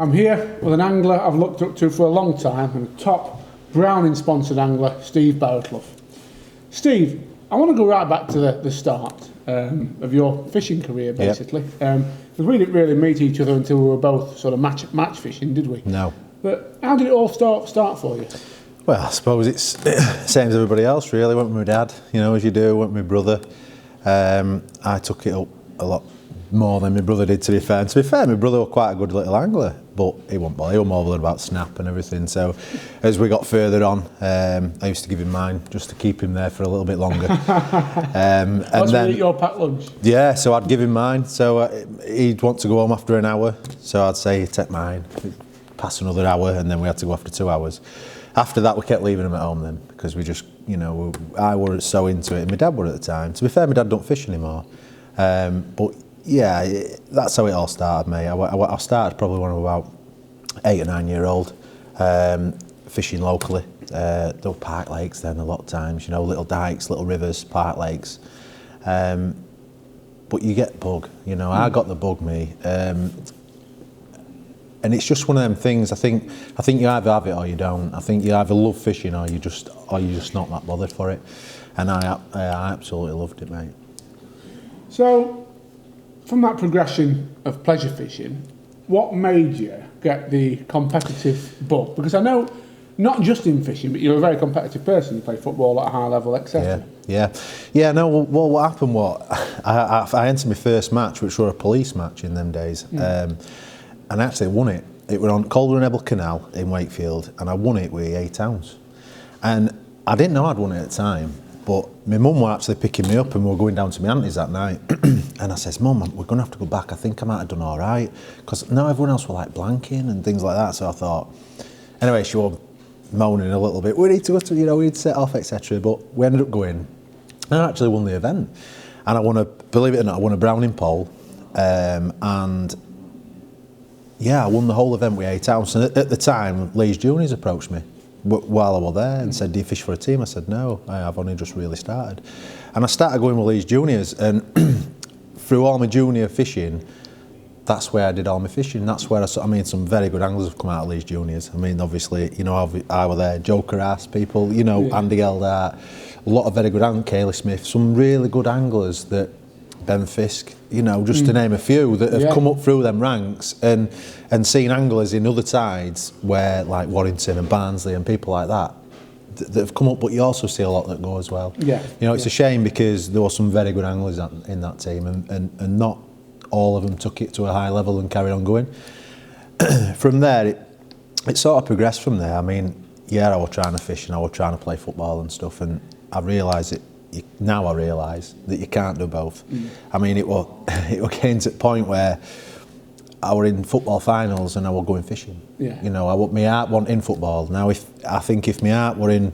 I'm here with an angler I've looked up to for a long time, and a top Browning-sponsored angler, Steve Barraclough. Steve, I want to go right back to the start of your fishing career, basically. Because we didn't really meet each other until we were both sort of match fishing, did we? No. But how did it all start for you? Well, I suppose it's the same as everybody else, really. Went with my dad, you know, as you do. Went with my brother. I took it up a lot more than my brother did, to be fair. And to be fair, my brother was quite a good little angler, but he wasn't bothered. He was more bothered about snap and everything. So as we got further on, I used to give him mine just to keep him there for a little bit longer. And then eat your packed lunch? Yeah, so I'd give him mine. So he'd want to go home after an hour. So I'd say, take mine, pass another hour, and then we had to go after 2 hours. After that, we kept leaving him at home then, because we just, you know, I wasn't so into it, and my dad were at the time. To be fair, my dad don't fish anymore. But yeah, that's how it all started, mate. I started probably when I was about 8 or 9 years old, fishing locally. There were park lakes then a lot of times, you know, little dikes, little rivers, park lakes. But you get bug, you know. I got the bug, me. And it's just one of them things. I think you either have it or you don't. I think you either love fishing or you're just not that bothered for it. And I absolutely loved it, mate. So, from that progression of pleasure fishing, what made you get the competitive bug? Because I know, not just in fishing, but you're a very competitive person. You play football at a high level, etc. Yeah. No. Well, what happened was I entered my first match, which was a police match in them days. And I actually won it. It was on Calder and Ebble Canal in Wakefield, and I won it with 8 ounce. And I didn't know I'd won it at the time, but my mum was actually picking me up, and we were going down to my auntie's that night. And I says, Mum, we're going to have to go back. I think I might have done all right, because now everyone else were like blanking and things like that. So I thought, anyway, she was moaning a little bit. We need to go to, you know, we'd set off, etc. But we ended up going, and I actually won the event. And I won believe it or not, I won a Browning pole, and yeah, I won the whole event with 8 ounce. And at the time, Leeds Juniors approached me while I was there and said, do you fish for a team? I said, no, I've only just really started. And I started going with Leeds Juniors, and through all my junior fishing, that's where I did all my fishing. That's where I mean, some very good anglers have come out of Leeds Juniors. I mean, obviously, you know, I was there, Joker Ass people, you know, Andy Eldart, a lot of very good anglers, Cayley Smith, some really good anglers that Ben Fisk, you know, just to name a few that have come up through them ranks and seen anglers in other tides where, like Warrington and Barnsley and people like that have come up, but you also see a lot that go as well. Yeah. You know, it's a shame because there were some very good anglers in that team and not all of them took it to a high level and carried on going. From there, it sort of progressed from there. I mean, yeah, I was trying to fish and I was trying to play football and stuff, and I realised it. Now I realise that you can't do both. I mean, it was getting to the point where I were in football finals and I was going fishing. Yeah. You know, my heart wasn't in football. Now, if my heart were in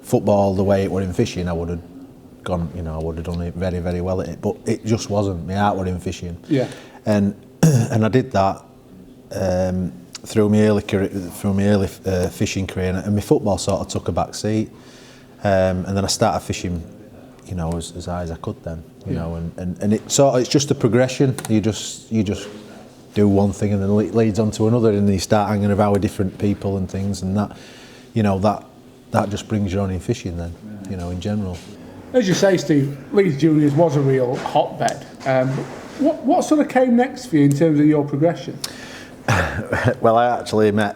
football the way it were in fishing, I would have gone. You know, I would have done it very, very well at it. But it just wasn't. My heart were in fishing. Yeah. And I did that through my early fishing career, and my football sort of took a back seat. And then I started fishing, you know, as high as I could then, you know, and it's just a progression. You just do one thing and then it leads on to another, and then you start hanging about with different people and things, and that, you know, that just brings you on in fishing then, you know, in general. As you say, Steve, Leeds Juniors was a real hotbed. What sort of came next for you in terms of your progression? Well, I actually met,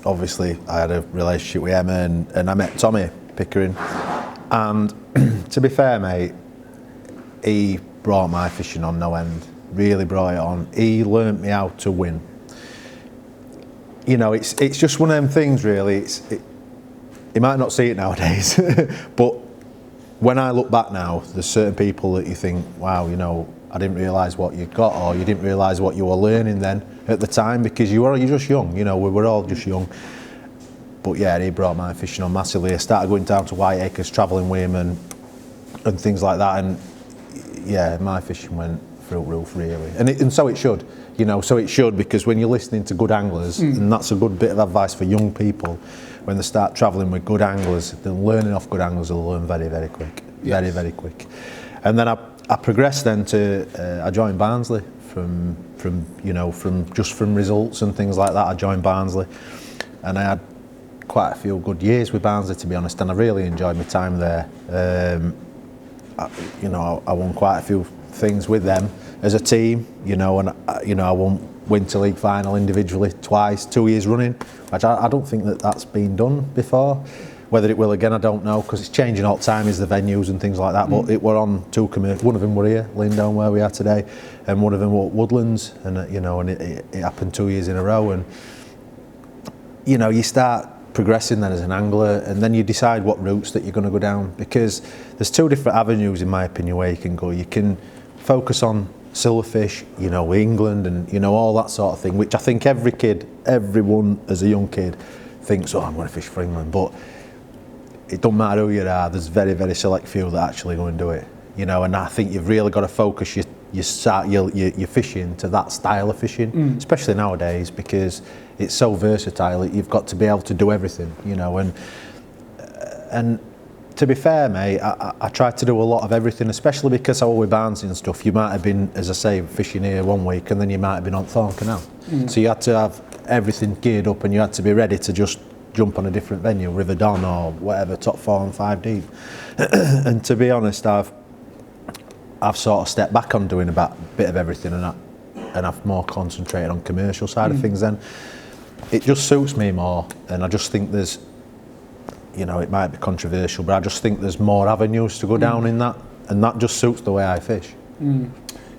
obviously I had a relationship with Emma, and I met Tommy Pickering, and to be fair, mate, he brought my fishing on no end, really brought it on. He learnt me how to win. You know, it's just one of them things, really. You might not see it nowadays, but when I look back now, there's certain people that you think, wow, you know, I didn't realise what you got, or you didn't realise what you were learning then at the time, because you're just young, you know, we were all just young. But yeah, he brought my fishing on massively. I started going down to Whiteacres, travelling with him and things like that, and yeah, my fishing went through the roof, really. And so it should, you know, so it should, because when you're listening to good anglers, and that's a good bit of advice for young people, when they start travelling with good anglers, they're learning off good anglers, they'll learn very, very quick, very, very quick. And then I progressed then to, I joined Barnsley from results and things like that. I joined Barnsley, and I had quite a few good years with Barnsley, to be honest, and I really enjoyed my time there. I won quite a few things with them as a team, and I won Winter League final individually twice, 2 years running, which I don't think that's been done before. Whether it will again, I don't know, because it's changing all the time, is the venues and things like that. But it were on two commercial. One of them were here, Lindown, where we are today, and one of them were at Woodlands, and it happened 2 years in a row. And you start progressing then as an angler, and then you decide what routes that you're going to go down, because there's two different avenues, in my opinion, where you can go. You can focus on silverfish, England, and all that sort of thing, which I think everyone as a young kid thinks, oh, I'm going to fish for England, but it doesn't matter who you are. There's very, very select few that actually go and do it, and I think you've really got to focus your fishing to that style of fishing, especially nowadays, because it's so versatile. You've got to be able to do everything, and to be fair, mate, I tried to do a lot of everything, especially because I was with Barnsley and stuff. You might have been, as I say, fishing here one week, and then you might have been on Thorn Canal. So you had to have everything geared up, and you had to be ready to just jump on a different venue, River Don or whatever, top 4 and 5 deep. And to be honest, I've sort of stepped back on doing a bit of everything, and I've more concentrated on commercial side of things then. It just suits me more, and I just think there's, it might be controversial, but I just think there's more avenues to go down in that, and that just suits the way I fish.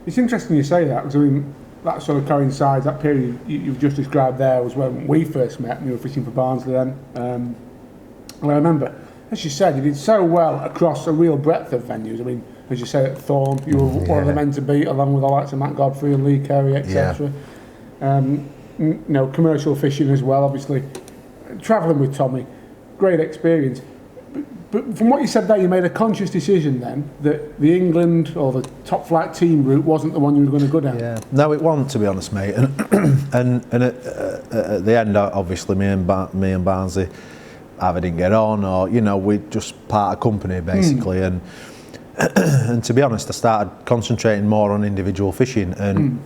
It's interesting you say that, because that sort of coincides, that period you've just described there was when we first met, and you were fishing for Barnsley then. And I remember, as you said, you did so well across a real breadth of venues. As you said, at Thorn, you were one of the men to beat, along with the likes of Matt Godfrey and Lee Carey, etc. Commercial fishing as well, obviously. Travelling with Tommy, great experience. But from what you said there, you made a conscious decision then that the England or the top flight team route wasn't the one you were going to go down. Yeah, no, it wasn't, to be honest, mate. And at the end, obviously, me and Barnsley either didn't get on, or we just part of company basically. And to be honest, I started concentrating more on individual fishing, and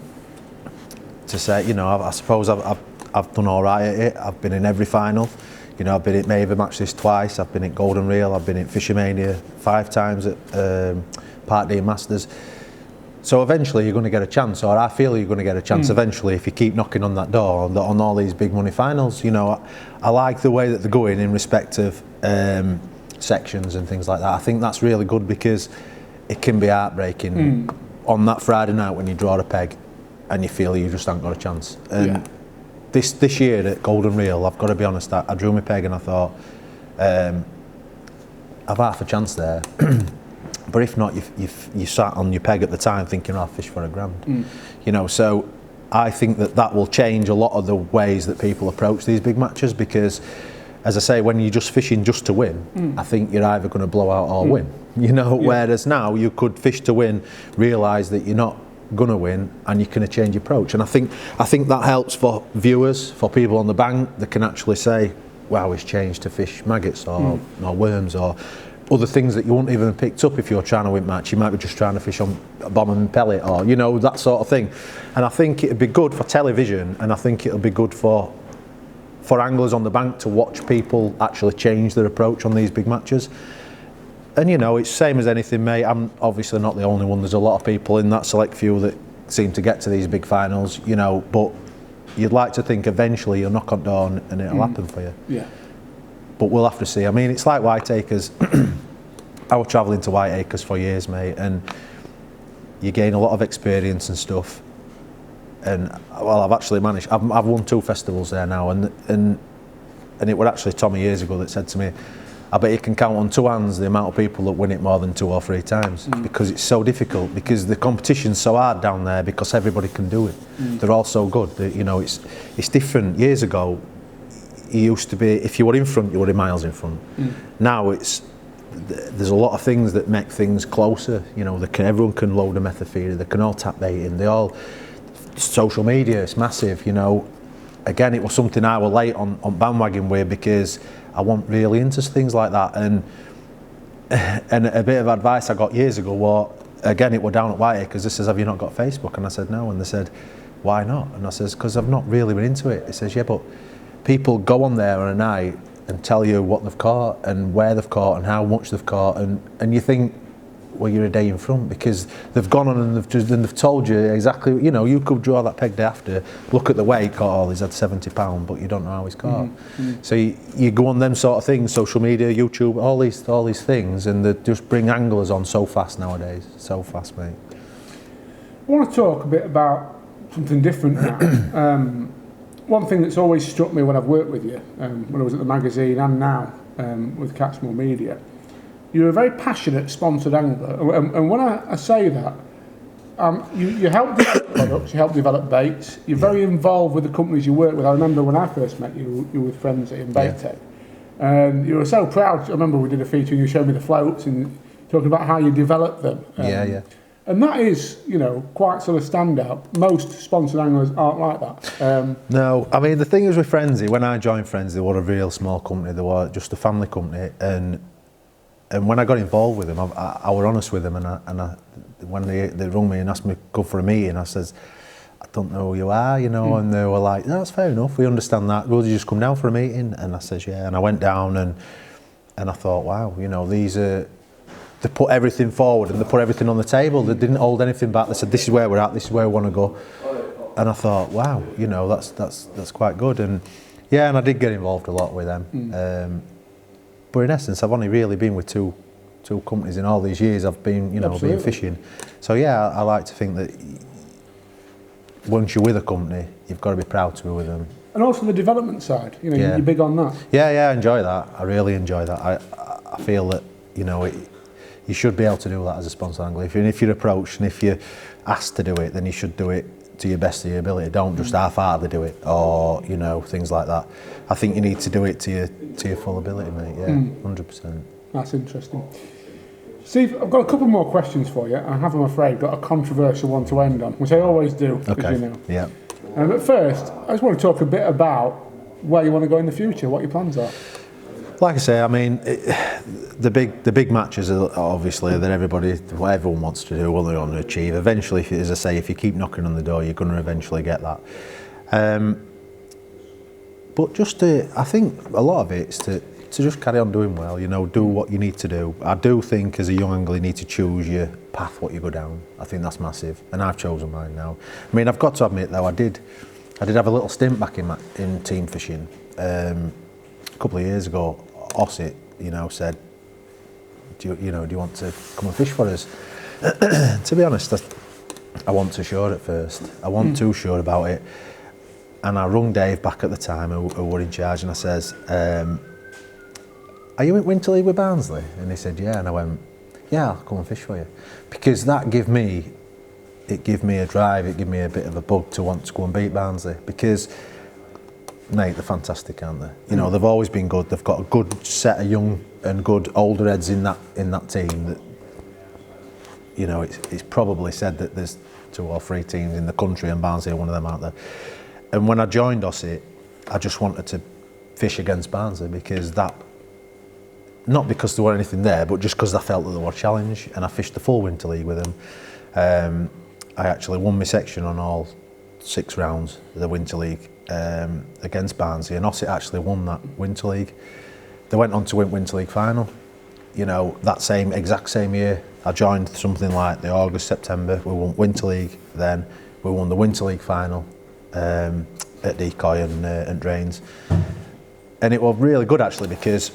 to say, I suppose I've done all right at it. I've been in every final. I've been at Maver Match this twice, I've been at Golden Reel, I've been at Fishermania 5 times at Part D Masters. So eventually you're going to get a chance, or I feel you're going to get a chance eventually if you keep knocking on that door on all these big money finals. I like the way that they're going in respect of sections and things like that. I think that's really good, because it can be heartbreaking on that Friday night when you draw a peg and you feel you just haven't got a chance. This year at Golden Reel, I've got to be honest, I drew my peg and I thought, I've half a chance there. But if not, you sat on your peg at the time thinking, I'll fish for £1,000. So I think that will change a lot of the ways that people approach these big matches, because, as I say, when you're just fishing just to win, I think you're either going to blow out or win. Whereas now you could fish to win, realise that you're not going to win, and you can change your approach. And I think that helps for viewers, for people on the bank that can actually say, wow, it's changed to fish maggots or worms or other things that you wouldn't even have picked up if you're trying to win match. You might be just trying to fish on a bomb and pellet, or that sort of thing. And I think it'd be good for television, and I think it'll be good for anglers on the bank to watch people actually change their approach on these big matches. And it's same as anything, mate. I'm obviously not the only one. There's a lot of people in that select few that seem to get to these big finals, but you'd like to think eventually you'll knock on the door and it'll happen for you. Yeah. But we'll have to see. It's like Whiteacres. I was travelling to Whiteacres for years, mate, and you gain a lot of experience and stuff. And I've actually managed. I've won 2 festivals there now, and it was actually Tommy years ago that said to me, I bet you can count on 2 hands the amount of people that win it more than 2 or 3 times, because it's so difficult, because the competition's so hard down there, because everybody can do it. They're all so good. It's different. Years ago, it used to be, if you were in front, you were miles in front. Now there's a lot of things that make things closer. Everyone can load a method feeder, they can all tap bait in, social media, it's massive. Again, it was something I was late on bandwagon with, because I wasn't really into things like that. And a bit of advice I got years ago was, again, it were down at Whiteacre because they says, have you not got Facebook? And I said, no. And they said, why not? And I says, because I've not really been into it. He says, yeah, but people go on there on a night and tell you what they've caught and where they've caught and how much they've caught, and you think, well, you're a day in front because they've gone on and they've told you exactly, you know, you could draw that peg day after, look at the weight, caught, oh, he's had 70 pounds, but you don't know how he's caught. So you go on them sort of things, social media, YouTube, all these things, and they just bring anglers on so fast nowadays, so fast, mate. I want to talk a bit about something different now. One thing that's always struck me when I've worked with you, when I was at the magazine and now with Catchmore Media, you're a very passionate sponsored angler, and when I say that, you help develop products, you help develop baits, you're very involved with the companies you work with. I remember when I first met you, you were with friends in Bait Tech, and you were so proud. I remember we did a feature and you showed me the floats and talking about how you developed them. And that is, you know, quite sort of standout. Most sponsored anglers aren't like that. No, I mean, the thing is with Frenzy, when I joined Frenzy, they were a real small company. They were just a family company, and when I got involved with them, I were honest with them, and when they rung me and asked me to go for a meeting, I says, I don't know who you are, you know, and they were like, no, that's fair enough, we understand that. Will you just come down for a meeting? And I says, yeah, and I went down and I thought, wow, you know, they put everything forward and they put everything on the table. They didn't hold anything back. They said, this is where we're at, this is where we want to go. And I thought, wow, you know, that's quite good. And yeah, and I did get involved a lot with them. But in essence, I've only really been with two companies in all these years. I've been, you know, been fishing. So yeah, I like to think that once you're with a company, you've got to be proud to be with them. And also the development side, you know, you're big on that. Yeah, I enjoy that. I really enjoy that. I feel that, you know, you should be able to do that as a sponsor angler. If you're approached and if you're asked to do it, then you should do it to your best of your ability. Don't just half-heartedly do it, or, you know, things like that. I think you need to do it to your full ability, mate. Yeah, 100%. That's interesting. Steve, I've got a couple more questions for you. I have, I'm afraid, got a controversial one to end on, which I always do, as you know. Yeah. But first, I just want to talk a bit about where you want to go in the future, what your plans are. Like I say, I mean, the big matches are obviously that what everyone wants to do, what they want to achieve. Eventually, as I say, if you keep knocking on the door, you're going to eventually get that. But just I think a lot of it is to just carry on doing well, you know, do what you need to do. I do think as a young angler you need to choose your path, what you go down. I think that's massive, and I've chosen mine now. I mean, I've got to admit though, I did have a little stint back in team fishing. A couple of years ago, Ossett, you know, said, do you want to come and fish for us? To be honest, I wasn't too sure at first. I wasn't too sure about it. And I rung Dave back at the time, who were in charge, and I says, are you in Winter League with Barnsley? And he said, yeah. And I went, yeah, I'll come and fish for you. Because that gave me a drive, it gave me a bit of a bug to want to go and beat Barnsley. Because, mate, they're fantastic, aren't they? You know, they've always been good. They've got a good set of young and good older heads in that team. That, you know, it's probably said that there's 2 or 3 teams in the country, and Barnsley are one of them out there. And when I joined Ossett, I just wanted to fish against Barnsley because not because there weren't anything there, but just because I felt that there was a challenge, and I fished the full Winter League with them. I actually won my section on all 6 rounds of the Winter League against Barnsley, and Ossett actually won that Winter League. They went on to win Winter League final. You know, that exact same year, I joined something like the August, September. We won Winter League then. We won the Winter League final at Decoy and Drains. And it was really good actually, because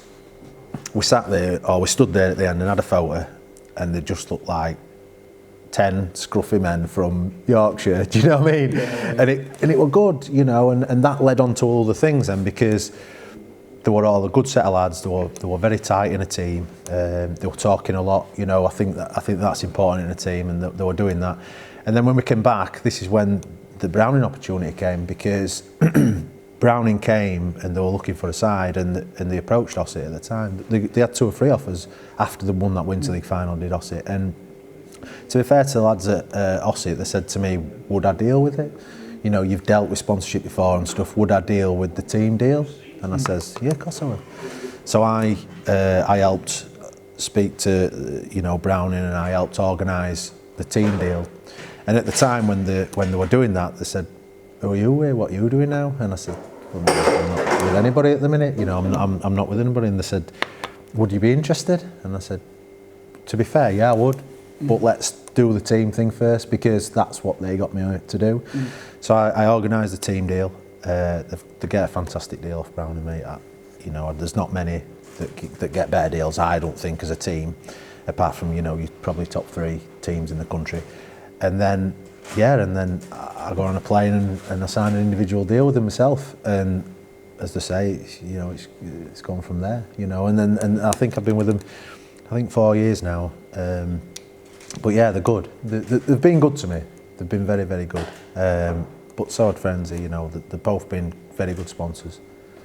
we stood there at the end and had a photo, and they just looked like 10 scruffy men from Yorkshire, do you know what I mean? Yeah. And it was good, you know, and that led on to all the things then, because there were all a good set of lads, they were very tight in a team, they were talking a lot, you know. I think that's important in a team, and they were doing that. And then when we came back, this is when the Browning opportunity came, because Browning came and they were looking for a side, and they approached Ossett at the time. They had 2 or 3 offers after they won that Winter League final, did Ossett. And to be fair to the lads at Ossett, they said to me, would I deal with it? You know, you've dealt with sponsorship before and stuff, would I deal with the team deal? And I says, yeah, of course I will. So I helped speak to, you know, Browning, and I helped organise the team deal. And at the time when they were doing that, they said, "Who are you here? What are you doing now?" And I said, "Well, I'm not with anybody at the minute. You know, I'm not with anybody." And they said, "Would you be interested?" And I said, "To be fair, yeah, I would, but let's do the team thing first, because that's what they got me to do." So I organised the team deal. They get a fantastic deal off Browning, mate. You know, there's not many that get better deals, I don't think, as a team, apart from, you know, you're probably top 3 teams in the country. And then I got on a plane and I signed an individual deal with them myself. And as they say, you know, it's gone from there, you know. And I think I've been with them, I think 4 years now. But yeah, they're good. They've been good to me. They've been very, very good. But so had Frenzy, you know. They've both been very good sponsors.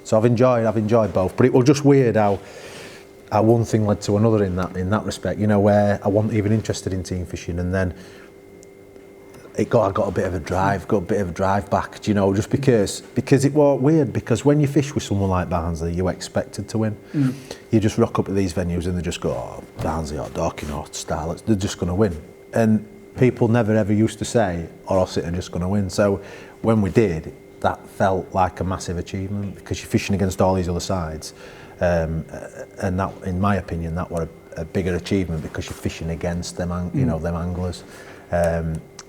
So I've enjoyed both. But it was just weird how one thing led to another in that respect. You know, where I wasn't even interested in team fishing, and then I got a bit of a drive back. You know, just because it was weird. Because when you fish with someone like Barnsley, you're expected to win. You just rock up at these venues and they just go, "Oh, Barnsley or Dorking or Starlets, they're just going to win." And people never ever used to say, "Or Ossett are just going to win." So when we did, that felt like a massive achievement, because you're fishing against all these other sides. And that, in my opinion, that was a bigger achievement, because you're fishing against them, you know, them anglers.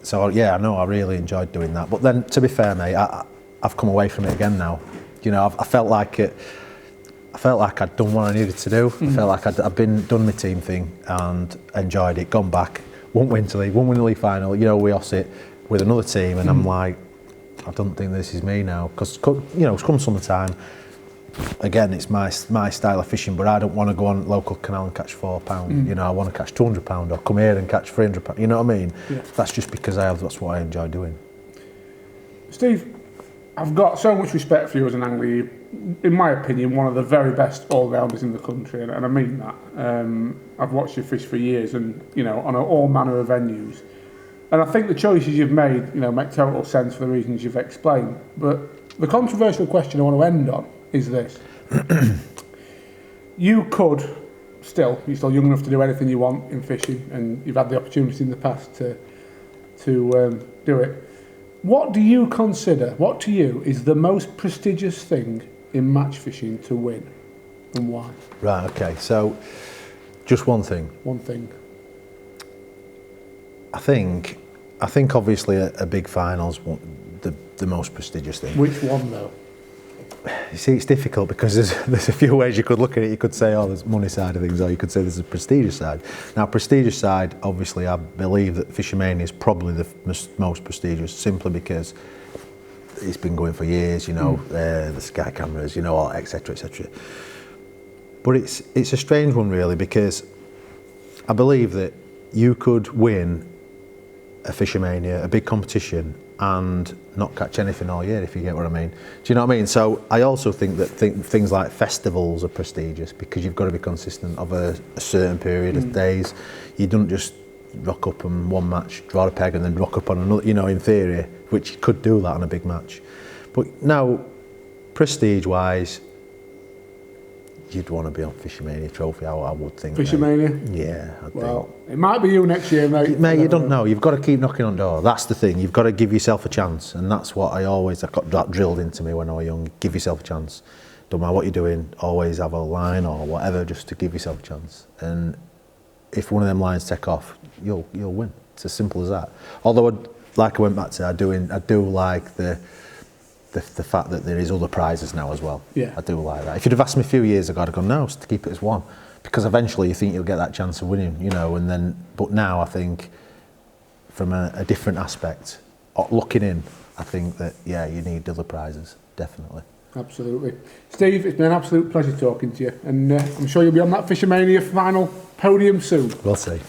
So yeah, I know I really enjoyed doing that. But then, to be fair, mate, I've come away from it again now. You know, I felt like I'd done what I needed to do. I felt like I'd done my team thing and enjoyed it. Gone back, won't win the league final. You know, we Ossett with another team, and I'm like, I don't think this is me now, because, you know, it's come summertime. Again, it's my style of fishing, but I don't want to go on local canal and catch £4. You know, I want to catch £200 or come here and catch £300. You know what I mean? Yeah. That's just because that's what I enjoy doing. Steve, I've got so much respect for you as an angler. You're, in my opinion, one of the very best all-rounders in the country, and I mean that. I've watched you fish for years, and, you know, on all manner of venues. And I think the choices you've made, you know, make total sense for the reasons you've explained. But the controversial question I want to end on is this. You're still young enough to do anything you want in fishing, and you've had the opportunity in the past to do it. What to you is the most prestigious thing in match fishing to win, and why? Right, okay, so just one thing. One thing. I think obviously a big final's the most prestigious thing. Which one though? You see, it's difficult, because there's a few ways you could look at it. You could say, oh, there's money side of things, or you could say there's a prestigious side. Now, prestigious side, obviously, I believe that Fishermania is probably the most prestigious, simply because it's been going for years, you know, the Sky cameras, you know, etc., etc. But it's a strange one, really, because I believe that you could win a Fishermania, a big competition, and not catch anything all year, if you get what I mean. Do you know what I mean? So I also think that things like festivals are prestigious, because you've got to be consistent over a certain period of days. You don't just rock up on one match, draw a peg, and then rock up on another, you know, in theory, which you could do that on a big match. But now, prestige-wise, you'd want to be on Fishermania Trophy, I would think. Fishermania? Yeah, I think. It might be you next year, mate. Mate, you don't know. You've got to keep knocking on doors. That's the thing. You've got to give yourself a chance, and that's what I got that drilled into me when I was young. Give yourself a chance. Don't matter what you're doing, always have a line or whatever, just to give yourself a chance. And if one of them lines take off, you'll win. It's as simple as that. Although, like I went back to, I do like the fact that there is other prizes now as well. Yeah. I do like that. If you'd have asked me a few years ago, I'd have gone, no, to keep it as one. Because eventually you think you'll get that chance of winning, you know, and then, but now I think from a different aspect, looking in, I think that, yeah, you need other prizes, definitely. Absolutely. Steve, it's been an absolute pleasure talking to you, and I'm sure you'll be on that Fishermania final podium soon. We'll see.